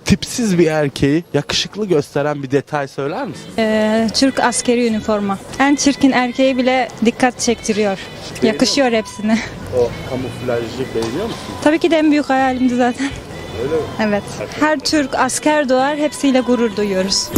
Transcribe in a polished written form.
tipsiz bir erkeği yakışıklı gösteren bir detay söyler misin? Türk askeri üniforma. En çirkin erkeği bile dikkat çektiriyor. Yakışıyor hepsine. O kamuflajcı beğeniyor musun? Tabii ki de en büyük hayalimdi zaten. Öyle mi? Evet. Her Türk asker doğar, hepsiyle gurur duyuyoruz.